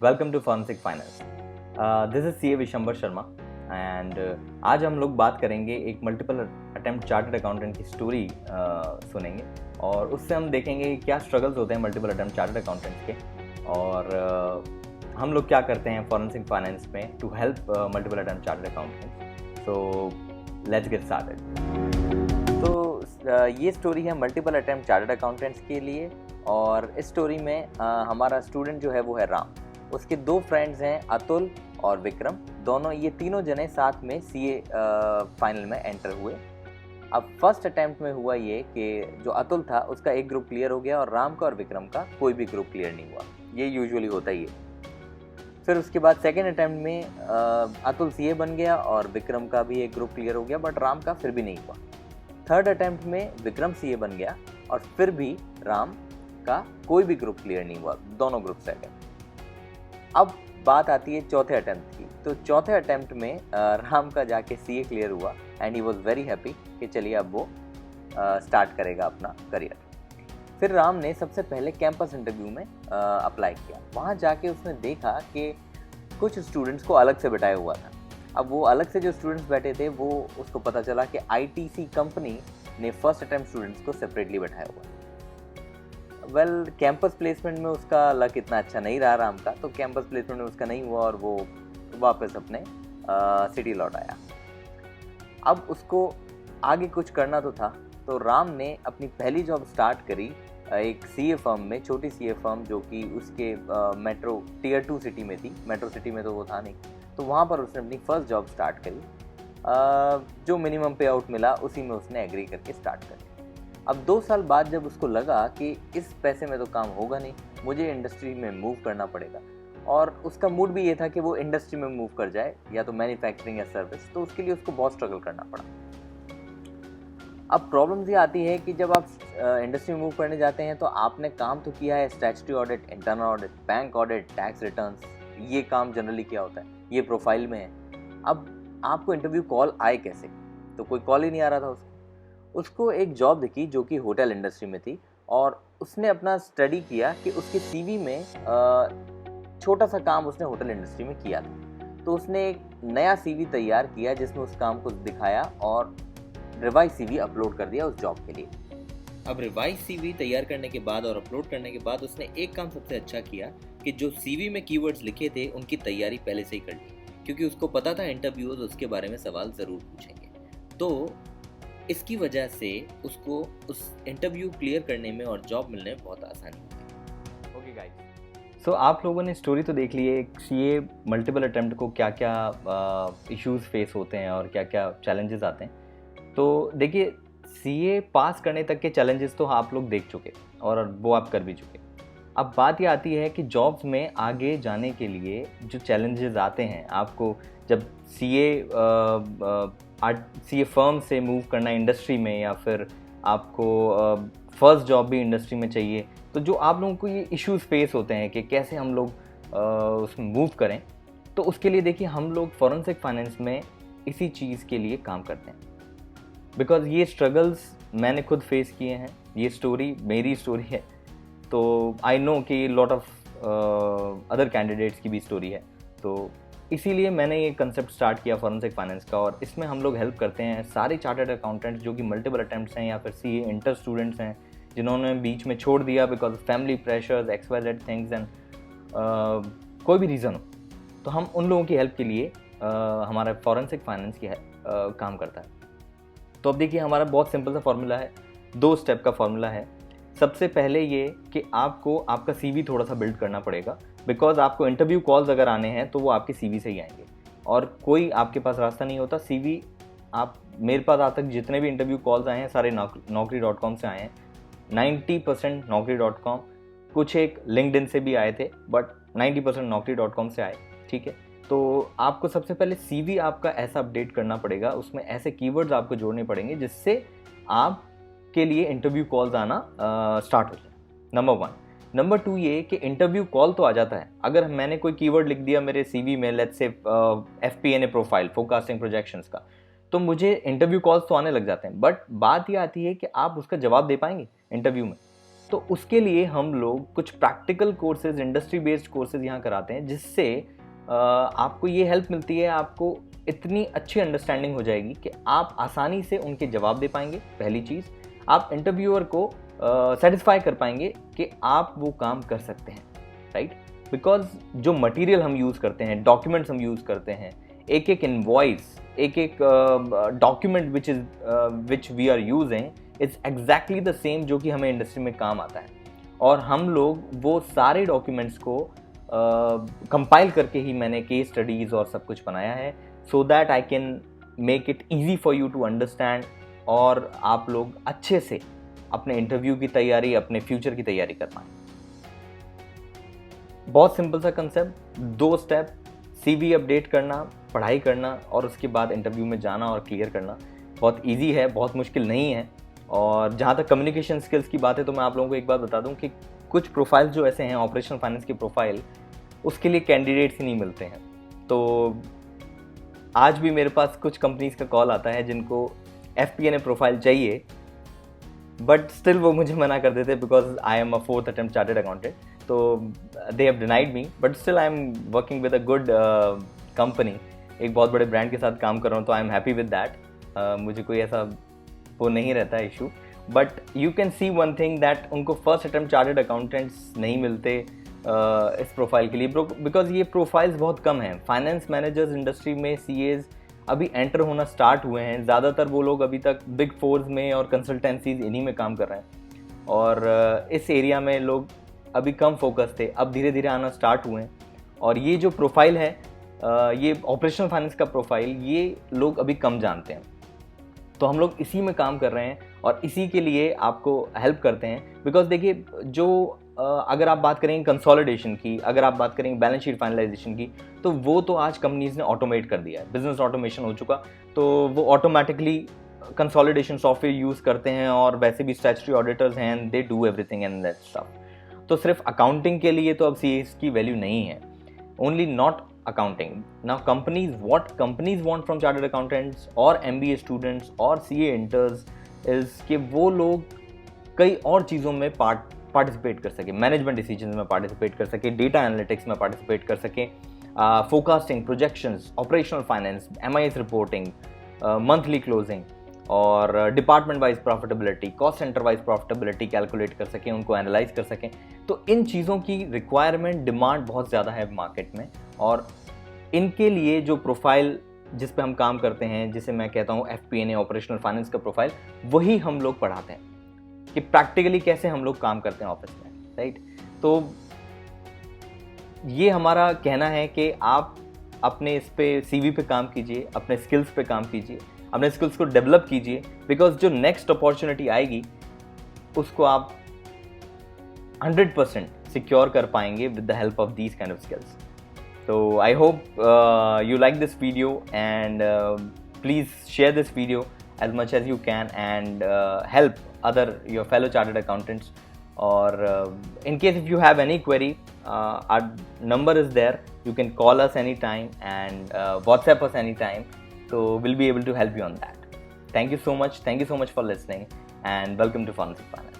Welcome to forensic finance. This is CA Vishambar Sharma and आज हम लोग बात करेंगे एक मल्टीपल अटेम्प्ट चार्टर्ड अकाउंटेंट की स्टोरी सुनेंगे और उससे हम देखेंगे क्या स्ट्रगल्स होते हैं मल्टीपल अटेम्प्ट चार्टर्ड अकाउंटेंट्स के और हम लोग क्या करते हैं फॉरेंसिक फाइनेंस में to help multiple attempt chartered accountants. So let's get started. तो ये स्टोरी है मल्टीपल अटेम्प्ट चार्टर्ड अकाउंटेंट्स के लिए और इस स्टोरी में हमारा स्टूडेंट जो है वो है राम। उसके दो फ्रेंड्स हैं अतुल और विक्रम। दोनों ये तीनों जने साथ में सीए फाइनल में एंटर हुए। अब फर्स्ट अटेम्प्ट में हुआ ये कि जो अतुल था उसका एक ग्रुप क्लियर हो गया और राम का और विक्रम का कोई भी ग्रुप क्लियर नहीं हुआ। ये यूजुअली होता ही है। फिर उसके बाद सेकेंड अटेम्प्ट में अतुल सीए बन गया और विक्रम का भी एक ग्रुप क्लियर हो गया बट राम का फिर भी नहीं हुआ। थर्ड अटेम्प्ट में विक्रम सीए बन गया और फिर भी राम का कोई भी ग्रुप क्लियर नहीं हुआ, दोनों ग्रुप सेकंड। अब बात आती है चौथे अटेम्प्ट की। तो चौथे अटेम्प्ट में राम का जाके सीए क्लियर हुआ and he was very happy कि चलिए अब वो स्टार्ट करेगा अपना करियर। फिर राम ने सबसे पहले कैंपस इंटरव्यू में अप्लाई किया। वहाँ जाके उसने देखा कि कुछ स्टूडेंट्स को अलग से बैठाया हुआ था। अब वो अलग से जो स्टूडेंट्स बैठे थे वो उसको पता चला कि आईटीसी कंपनी ने फर्स्ट अटेम्प्ट स्टूडेंट्स को सेपरेटली बैठाया हुआ है। वेल कैंपस प्लेसमेंट में उसका लक इतना अच्छा नहीं रहा राम का, तो कैंपस प्लेसमेंट में उसका नहीं हुआ और वो वापस अपने सिटी लौट आया। अब उसको आगे कुछ करना तो था, तो राम ने अपनी पहली जॉब स्टार्ट करी एक सीए फर्म में, छोटी सीए फर्म जो कि उसके मेट्रो टियर 2 सिटी में थी। मेट्रो सिटी में तो वो था नहीं, तो वहाँ पर उसने अपनी फर्स्ट जॉब स्टार्ट करी। जो मिनिमम पे आउट मिला उसी में उसने एग्री करके स्टार्ट करी। अब 2 साल बाद जब उसको लगा कि इस पैसे में तो काम होगा नहीं, मुझे इंडस्ट्री में मूव करना पड़ेगा, और उसका मूड भी ये था कि वो इंडस्ट्री में मूव कर जाए या तो मैन्युफैक्चरिंग या सर्विस, तो उसके लिए उसको बहुत स्ट्रगल करना पड़ा। अब प्रॉब्लम्स ये आती है कि जब आप इंडस्ट्री में मूव करने जाते हैं तो आपने काम तो किया है statutory audit, internal audit, bank audit, tax returns, ये काम जनरली क्या होता है, ये प्रोफाइल में है। अब आपको इंटरव्यू कॉल आए कैसे, तो कोई कॉल ही नहीं आ रहा था उसको एक जॉब दिखी जो कि होटल इंडस्ट्री में थी और उसने अपना स्टडी किया कि उसके सीवी में छोटा सा काम उसने होटल इंडस्ट्री में किया था। तो उसने एक नया सीवी तैयार किया जिसमें उस काम को दिखाया और रिवाइज सीवी अपलोड कर दिया उस जॉब के लिए। अब रिवाइज सीवी तैयार करने के बाद और अपलोड करने के बाद उसने एक काम सबसे अच्छा किया कि जो सीवी में कीवर्ड्स लिखे थे उनकी तैयारी पहले से ही कर ली, क्योंकि उसको पता था इंटरव्यूअर्स उसके बारे में सवाल ज़रूर पूछेंगे। तो इसकी वजह से उसको उस इंटरव्यू क्लियर करने में और जॉब मिलने में बहुत आसानी होगी। ओके गाइस, सो आप लोगों ने स्टोरी तो देख ली है सीए मल्टीपल अटेम्प्ट को क्या क्या इश्यूज फेस होते हैं और क्या क्या चैलेंजेस आते हैं। तो देखिए सीए पास करने तक के चैलेंजेस तो आप लोग देख चुके और वो आप कर भी चुके। अब बात ये आती है कि जॉब्स में आगे जाने के लिए जो चैलेंजेस आते हैं आपको, जब सीए फर्म से मूव करना इंडस्ट्री में या फिर आपको फर्स्ट जॉब भी इंडस्ट्री में चाहिए, तो जो आप लोगों को ये इश्यूज फेस होते हैं कि कैसे हम लोग उसमें मूव करें, तो उसके लिए देखिए हम लोग फॉरेंसिक फाइनेंस में इसी चीज़ के लिए काम करते हैं। बिकॉज ये स्ट्रगल्स मैंने खुद फेस किए हैं, ये स्टोरी मेरी स्टोरी है, तो आई नो कि लॉट ऑफ अदर कैंडिडेट्स की भी स्टोरी है। तो इसीलिए मैंने ये कंसेप्ट स्टार्ट किया फॉरेंसिक फाइनेंस का और इसमें हम लोग हेल्प करते हैं सारे चार्टर्ड अकाउंटेंट्स जो कि मल्टीपल अटेम्प्ट्स हैं या फिर सीए इंटर स्टूडेंट्स हैं जिन्होंने बीच में छोड़ दिया because of family pressures, XYZ things and कोई भी रीज़न हो, तो हम उन लोगों की हेल्प के लिए हमारा फॉरेंसिक फाइनेंस की काम करता है। तो अब देखिए हमारा बहुत सिंपल सा फॉर्मूला है, 2 स्टेप का फॉर्मूला है। सबसे पहले ये कि आपको आपका सीवी थोड़ा सा बिल्ड करना पड़ेगा, बिकॉज आपको इंटरव्यू कॉल्स अगर आने हैं तो वो आपके सीवी से ही आएंगे और कोई आपके पास रास्ता नहीं होता। सीवी आप मेरे पास आज तक जितने भी इंटरव्यू कॉल्स आए हैं सारे naukri.com से आए हैं, 90% naukri.com, कुछ एक लिंक्डइन से भी आए थे बट 90% naukri.com से आए। ठीक है, तो आपको सबसे पहले सीवी आपका ऐसा अपडेट करना पड़ेगा, उसमें ऐसे कीवर्ड्स आपको जोड़ने पड़ेंगे जिससे आप के लिए इंटरव्यू कॉल्स आना स्टार्ट हो जाए। नंबर 1। नंबर 2 ये कि इंटरव्यू कॉल तो आ जाता है, अगर मैंने कोई कीवर्ड लिख दिया मेरे सीवी में, let's say FP&A profile, forecasting projections का, तो मुझे इंटरव्यू कॉल्स तो आने लग जाते हैं। बट बात ये आती है कि आप उसका जवाब दे पाएंगे इंटरव्यू में। तो उसके लिए हम लोग कुछ practical courses, industry based courses यहाँ कराते हैं, जिससे आपको ये हेल्प मिलती है, आपको इतनी अच्छी अंडरस्टैंडिंग हो जाएगी कि आप आसानी से उनके जवाब दे पाएंगे। पहली चीज़, आप इंटरव्यूअर को सेटिस्फाई कर पाएंगे कि आप वो काम कर सकते हैं, राइट। बिकॉज जो मटेरियल हम यूज़ करते हैं, डॉक्यूमेंट्स हम यूज़ करते हैं, एक एक इनवॉइस, एक एक document which we are using is exactly the same जो कि हमें इंडस्ट्री में काम आता है। और हम लोग वो सारे डॉक्यूमेंट्स को कंपाइल करके ही मैंने केस स्टडीज़ और सब कुछ बनाया है, so that I can make it easy for you to understand, और आप लोग अच्छे से अपने इंटरव्यू की तैयारी, अपने फ्यूचर की तैयारी कर पाएँ। बहुत सिंपल सा कंसेप्ट, 2 स्टेप, CV अपडेट करना, पढ़ाई करना, और उसके बाद इंटरव्यू में जाना और क्लियर करना। बहुत इजी है, बहुत मुश्किल नहीं है। और जहाँ तक कम्युनिकेशन स्किल्स की बात है, तो मैं आप लोगों को एक बात बता दूं कि कुछ प्रोफाइल्स जो ऐसे हैं, ऑपरेशनल फाइनेंस की प्रोफाइल, उसके लिए कैंडिडेट्स ही नहीं मिलते हैं। तो आज भी मेरे पास कुछ कंपनीज का कॉल आता है जिनको FP&A प्रोफाइल चाहिए, बट स्टिल वो मुझे मना कर देते because I am a 4th attempt chartered accountant. तो they have denied me, but still I am working with a good company, एक बहुत बड़े ब्रांड के साथ काम कर रहा हूँ, तो I am happy with that. मुझे कोई ऐसा वो नहीं रहता है issue. But you can see one thing that उनको फर्स्ट अटेम्प्ट चार्टर्ड अकाउंटेंट्स नहीं मिलते इस प्रोफाइल के लिए, बिकॉज ये प्रोफाइल्स बहुत कम हैं। फाइनेंस मैनेजर्स इंडस्ट्री में CAs अभी एंटर होना स्टार्ट हुए हैं। ज़्यादातर वो लोग अभी तक बिग 4s में और कंसल्टेंसीज इन्हीं में काम कर रहे हैं, और इस एरिया में लोग अभी कम फोकस थे, अब धीरे धीरे आना स्टार्ट हुए हैं। और ये जो प्रोफाइल है, ये ऑपरेशनल फाइनेंस का प्रोफाइल, ये लोग अभी कम जानते हैं। तो हम लोग इसी में काम कर रहे हैं और इसी के लिए आपको हेल्प करते हैं। बिकॉज देखिए, जो अगर आप बात करेंगे कंसोलिडेशन की, अगर आप बात करेंगे बैलेंस शीट फाइनलाइजेशन की, तो वो तो आज कंपनीज ने ऑटोमेट कर दिया है, बिजनेस ऑटोमेशन हो चुका। तो वो ऑटोमेटिकली कंसोलिडेशन सॉफ्टवेयर यूज़ करते हैं, और वैसे भी स्टैट्यूटरी ऑडिटर्स हैं, they do everything and that stuff. तो सिर्फ अकाउंटिंग के लिए तो अब CAs की वैल्यू नहीं है, only not accounting. Now what companies want from chartered accountants or MBA students और CA interns is कि वो लोग कई और चीज़ों में पार्टिसिपेट कर सके, मैनेजमेंट डिसीजन में पार्टिसिपेट कर सके, डेटा एनालिटिक्स में पार्टिसिपेट कर सके, forecasting, projections, operational finance, MIS reporting, monthly closing, और department wise profitability, cost centre wise profitability calculate कर सकें, उनको एनालाइज कर सकें। तो इन चीज़ों की रिक्वायरमेंट, डिमांड बहुत ज़्यादा है मार्केट में, और इनके लिए जो प्रोफाइल जिस पे हम काम करते हैं, जिसे मैं कहता हूँ FP&A ऑपरेशनल फाइनेंस का प्रोफाइल, वही हम लोग पढ़ाते हैं कि प्रैक्टिकली कैसे हम लोग काम करते हैं ऑफिस में, राइट। तो ये हमारा कहना है कि आप अपने इस पे CV पे काम कीजिए, अपने स्किल्स पे काम कीजिए, अपने स्किल्स को डेवलप कीजिए, बिकॉज जो नेक्स्ट अपॉर्चुनिटी आएगी उसको आप 100% सिक्योर कर पाएंगे with the help of these kind of skills. So I hope you like this video, and please share this video as much as you can, and help your fellow chartered accountants. Or in case if you have any query, our number is there. You can call us anytime and WhatsApp us anytime. So we'll be able to help you on that. Thank you so much. Thank you so much for listening, and welcome to Forensic Finance.